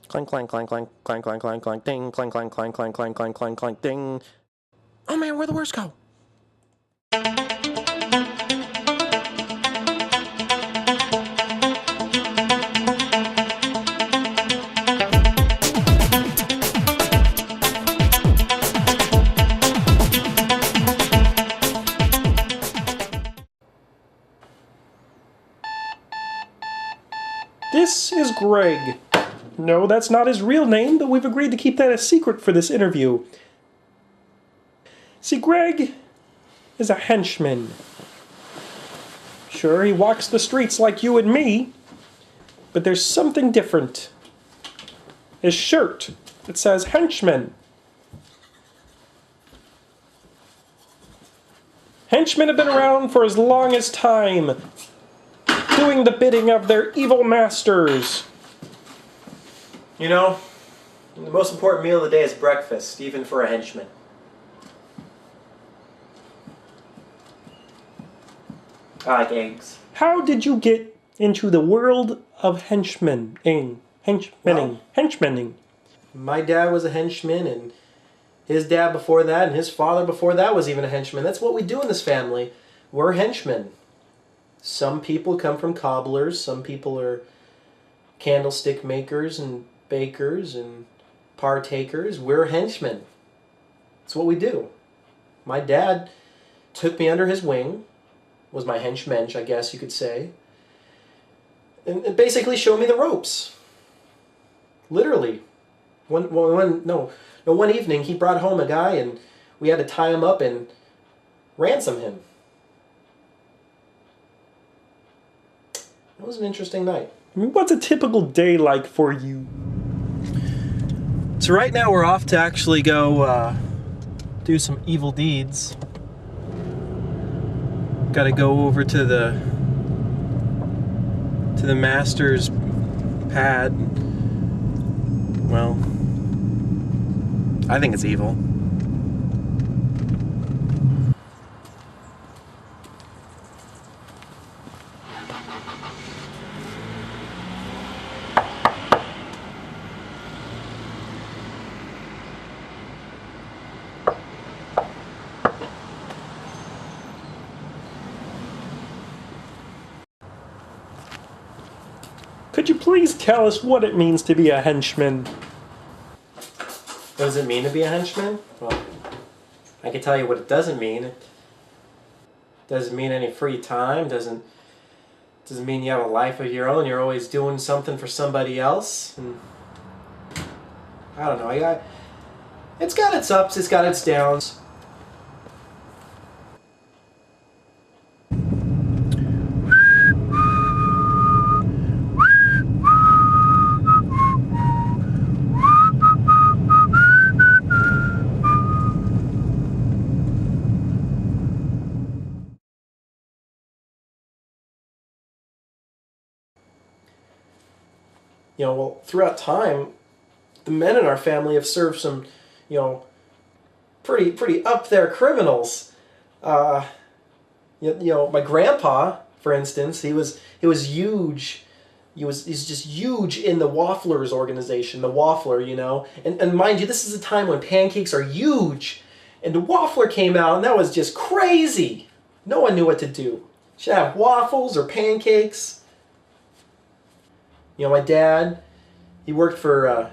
Clank, clank, clank, clank, clank, clank, clank, clank, ding, clank, clank, clank, clank, clank, clank, clank, clank, ding. Oh man, where'd the words go? This is Greg. No, that's not his real name, but we've agreed to keep that a secret for this interview. See, Greg is a henchman. Sure, he walks the streets like you and me, but there's something different. His shirt, it says Henchman. Henchmen have been around for as long as time, doing the bidding of their evil masters. You know, the most important meal of the day is breakfast, even for a henchman. I like eggs. How did you get into the world of henchmaning? Henchmaning. My dad was a henchman, and his dad before that, and his father before that was even a henchman. That's what we do in this family. We're henchmen. Some people come from cobblers, some people are candlestick makers and bakers and partakers. We're henchmen. That's what we do. My dad took me under his wing, was my henchmensch, I guess you could say, and basically showed me the ropes. Literally. One evening he brought home a guy and we had to tie him up and ransom him. It was an interesting night. I mean, what's a typical day like for you? So right now we're off to actually go do some evil deeds. Got to go over to the master's pad. Well, I think it's evil. Could you please tell us what it means to be a henchman? What does it mean to be a henchman? Well, I can tell you what it doesn't mean. It doesn't mean any free time. Doesn't mean you have a life of your own. You're always doing something for somebody else. And I don't know. It's got its ups. It's got its downs. Well, throughout time, the men in our family have served some, pretty up there criminals. My grandpa, for instance, he was huge. He's just huge in the Wafflers organization, the Waffler, And mind you, this is a time when pancakes are huge. And the Waffler came out, and that was just crazy. No one knew what to do. Should I have waffles or pancakes? My dad, he worked for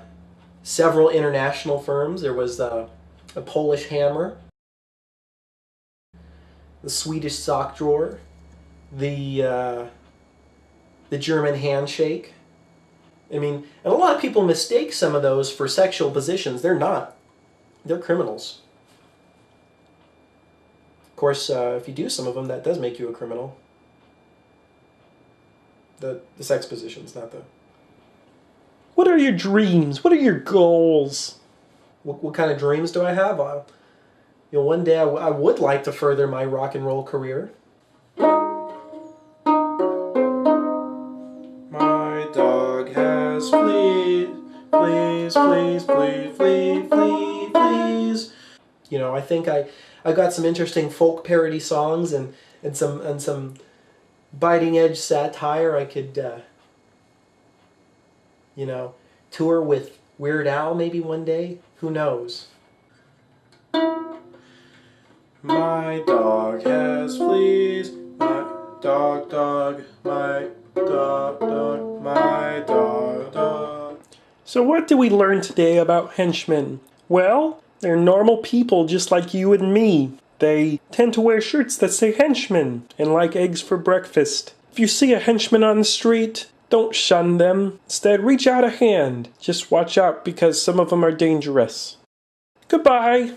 several international firms. There was a Polish hammer, the Swedish sock drawer, the German handshake. I mean, and a lot of people mistake some of those for sexual positions. They're not. They're criminals. Of course, if you do some of them, that does make you a criminal. The sex positions, not the... What are your dreams? What are your goals? What kind of dreams do I have? One day I would like to further my rock and roll career. My dog has fleas. Please, please, please, please, please, please. I think I got some interesting folk parody songs and some biting edge satire I could tour with Weird Al maybe one day. Who knows? My dog has fleas. My dog, my dog, my dog. So what did we learn today about henchmen? Well, they're normal people just like you and me. They tend to wear shirts that say henchman and like eggs for breakfast. If you see a henchman on the street, don't shun them. Instead, reach out a hand. Just watch out because some of them are dangerous. Goodbye.